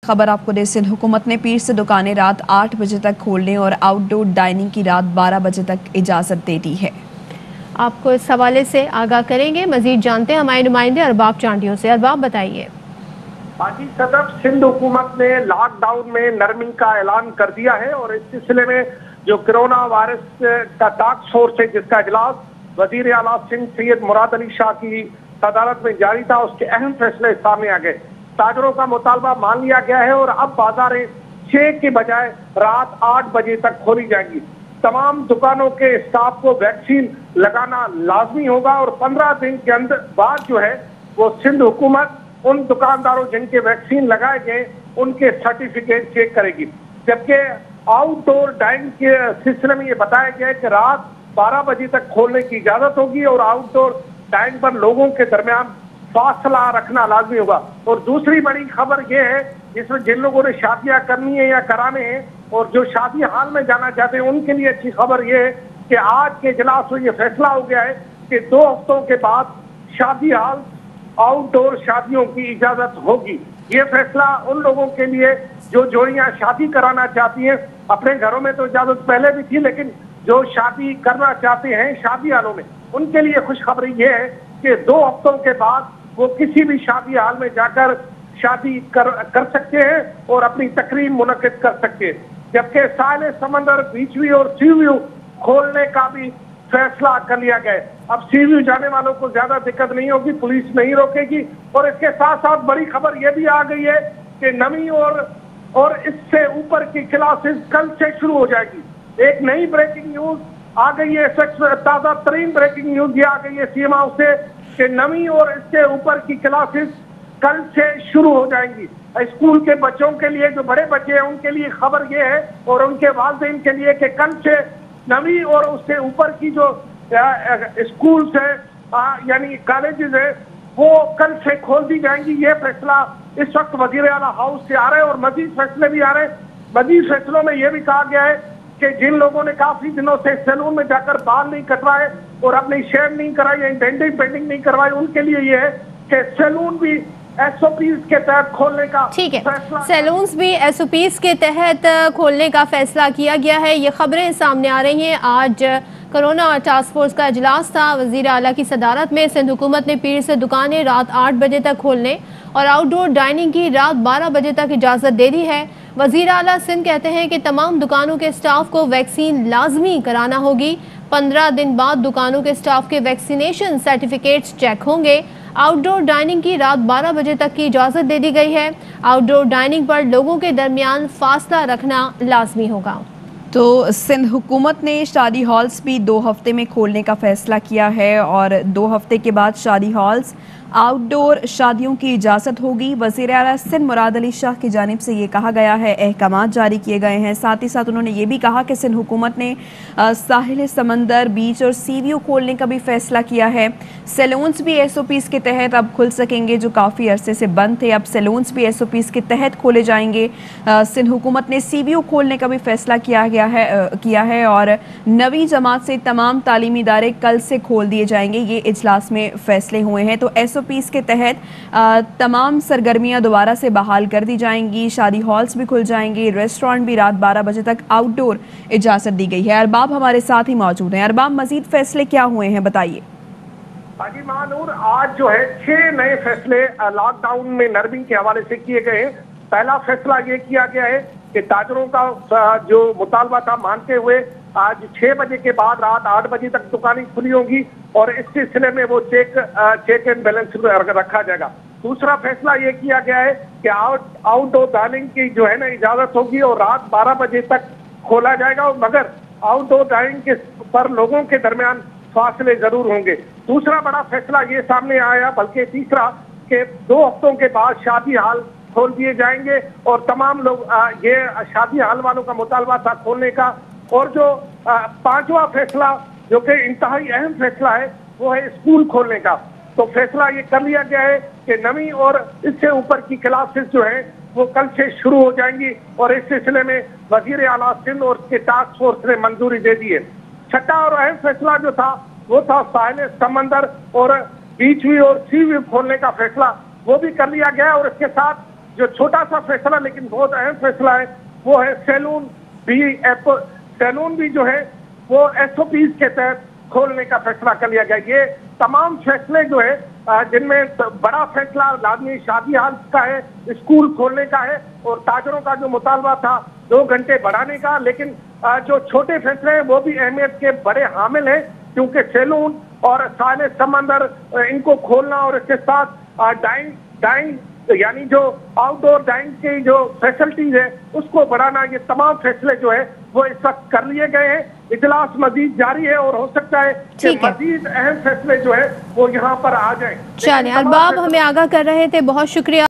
खबर आपको दे, सिंध हुकूमत ने पीर से दुकानें रात 8 बजे तक खोलने और आउटडोर डाइनिंग की रात 12 बजे तक इजाज़त दे दी है। आपको इस हवाले से आगाह करेंगे, मजीद जानते हैं हमारे नुमाइंदे अरबाब चांडियों से। अरबाब बताइए। हाजी सदर, सिंध हुकूमत ने लॉकडाउन में नरमी का ऐलान कर दिया है और इस सिलसिले में जो कोरोना वायरस का टास्क फोर्स है, जिसका इजलास वजीर आला सिंध सैयद मुराद अली शाह की सदारत में जारी था, उसके अहम फैसले सामने आ गए। ताजरों का मुतालबा मान लिया गया है और अब बाजारें 6 के बजाय रात 8 बजे तक खोली जाएंगी। तमाम दुकानों के स्टाफ को वैक्सीन लगाना लाजमी होगा और 15 दिन के अंदर बाद जो है वो सिंध हुकूमत उन दुकानदारों जिनके वैक्सीन लगाए गए उनके सर्टिफिकेट चेक करेगी। जबकि आउटडोर डाइनिंग के सिलसिले में ये बताया गया है कि रात 12 बजे तक खोलने की इजाजत होगी और आउटडोर डाइनिंग पर लोगों के दरमियान फासला रखना लाजमी होगा। और दूसरी बड़ी खबर ये है, जिसमें जिन लोगों ने शादियां करनी है या कराने हैं और जो शादी हाल में जाना चाहते हैं उनके लिए अच्छी खबर ये है कि आज के इजलास में ये फैसला हो गया है कि 2 हफ्तों के बाद शादी हाल आउटडोर शादियों की इजाजत होगी। ये फैसला उन लोगों के लिए जो जोड़ियां शादी कराना चाहती हैं, अपने घरों में तो इजाजत पहले भी थी, लेकिन जो शादी करना चाहते हैं शादी हालों में, उनके लिए खुशखबरी ये है कि 2 हफ्तों के बाद वो किसी भी शादी हाल में जाकर शादी कर सकते हैं और अपनी तकरीब मुनक्किद कर सकते हैं। जबकि साहिल समंदर, बीच व्यू और सी व्यू खोलने का भी फैसला कर लिया गया है। अब सी व्यू जाने वालों को ज्यादा दिक्कत नहीं होगी, पुलिस नहीं रोकेगी। और इसके साथ साथ बड़ी खबर यह भी आ गई है कि नवी और इससे ऊपर की क्लासेस कल से शुरू हो जाएगी। एक नई ब्रेकिंग न्यूज आ गई है, ताजा तरीन ब्रेकिंग न्यूज ये आ गई है सीएम हाउस से कि नवी और इससे ऊपर की क्लासेस कल से शुरू हो जाएंगी। स्कूल के बच्चों के लिए, जो बड़े बच्चे हैं उनके लिए खबर ये है और उनके वालिदैन के लिए कि कल से नवी और उससे ऊपर की जो स्कूल है यानी कॉलेजेस है वो कल से खोल दी जाएंगी। ये फैसला इस वक्त वजीर आला हाउस से आ रहे हैं और मजीद फैसले भी आ रहे हैं। मजीद फैसलों में यह भी कहा गया है कि जिन लोगों ने काफी दिनों से सैलून में जाकर बाल नहीं कटवाए और अपनी शेव नहीं कराई या डेंटिंग पेंटिंग नहीं करवाई, उनके लिए यह है कि सैलून भी एसओपीज के तहत खोलने का फैसला, सैलून्स भी एसओपीज के तहत खोलने का फैसला किया गया है। ये खबरें सामने आ रही हैं। आज कोरोना टास्क फोर्स का इजलास था वजीर आला की सदारत में। सिंध हुकूमत ने पीर से दुकानें रात 8 बजे तक खोलने और आउटडोर डाइनिंग की रात 12 बजे तक इजाज़त दे दी है। वजीर आला सिंध कहते हैं कि तमाम दुकानों के स्टाफ को वैक्सीन लाजमी कराना होगी। 15 दिन बाद दुकानों के स्टाफ के वैक्सीनेशन सर्टिफिकेट्स चेक होंगे। आउटडोर डाइनिंग की रात 12 बजे तक की इजाज़त दे दी गई है। आउटडोर डाइनिंग पर लोगों के दरमियान फासला रखना लाजमी होगा। तो सिंध हुकूमत ने शादी हॉल्स भी 2 हफ्ते में खोलने का फैसला किया है और 2 हफ्ते के बाद शादी हॉल्स आउटडोर शादियों की इजाज़त होगी। वज़ीर आला सिंध मुराद अली शाह की जानिब से ये कहा गया है, अहकामात जारी किए गए हैं। साथ ही साथ उन्होंने ये भी कहा कि सिंध हुकूमत ने साहिल समंदर, बीच और सी व्यू खोलने का भी फैसला किया है। सैलून्स भी एसओपीज़ के तहत अब खुल सकेंगे, जो काफ़ी अरसे से बंद थे। अब सैलून्स भी एसओपीज़ के तहत खोले जाएंगे। सिंध हुकूमत ने सी व्यू खोलने का भी फैसला किया है और नवी जमात से तमाम तालीमी इदारे कल से खोल दिए जाएंगे। ये इजलास में फैसले हुए हैं। तो एसओपीज़ के तहत तमाम सरगर्मियां दोबारा से बहाल कर दी जाएंगी। शादी हॉल्स भी खुल जाएंगे। रेस्टोरेंट भी रात 12 बजे तक आउटडोर इजाज़त दी गई है। अरबाब हमारे साथ ही मौजूद हैं। अरबाब, मजीद फैसले क्या हुए हैं, बताइए। हाजी महानूर, आज जो है 6 नए फैसले लॉकडाउन में नरमी के हवाले से किए गए हैं। पहला फैसला ये किया गया है कि ताजरों का जो मुतालबा था मानते हुए आज 6 बजे के बाद रात 8 बजे तक दुकानें खुली होंगी और इस सिलसिले में वो चेक एंड बैलेंस रखा जाएगा। दूसरा फैसला ये किया गया है कि आउटडोर डाइनिंग की जो है ना इजाजत होगी और रात 12 बजे तक खोला जाएगा, मगर आउटडोर डाइनिंग के पर लोगों के दरमियान फासले जरूर होंगे। दूसरा बड़ा फैसला ये सामने आया, बल्कि तीसरा, कि 2 हफ्तों के बाद शादी हाल खोल दिए जाएंगे और तमाम लोग ये शादी हाल वालों का मुतालबा था खोलने का। और जो 5वां फैसला जो कि इंतहाई अहम फैसला है वो है स्कूल खोलने का। तो फैसला ये कर लिया गया है कि नवी और इससे ऊपर की क्लासेस जो है वो कल से शुरू हो जाएंगी और इस सिलसिले में वजीर आला सिंध और उसके टास्क फोर्स ने मंजूरी दे दी है। छठा और अहम फैसला जो था वो था साहिल समंदर और बीच व्यू और सी व्यू खोलने का फैसला, वो भी कर लिया गया। और इसके साथ जो छोटा सा फैसला लेकिन बहुत अहम फैसला है वो है सैलून भी जो है वो SOPs के तहत खोलने का फैसला कर लिया गया। ये तमाम फैसले जो है जिनमें बड़ा फैसला लाजमी शादी हाल का है, स्कूल खोलने का है और ताजरों का जो मुतालबा था 2 घंटे बढ़ाने का, लेकिन जो छोटे फैसले हैं वो भी अहमियत के बड़े हामिल हैं क्योंकि सैलून और साले समंदर इनको खोलना और इसके साथ डाइंग यानी जो आउटडोर डाइंग की जो फैसिलिटीज है उसको बढ़ाना, ये तमाम फैसले जो है वो इस वक्त कर लिए गए हैं। इजलास मजीद जारी है और हो सकता है कि मजीद अहम फैसले जो है वो यहाँ पर आ जाए। चलिए, अरबाब हमें आगाह कर रहे थे, बहुत शुक्रिया।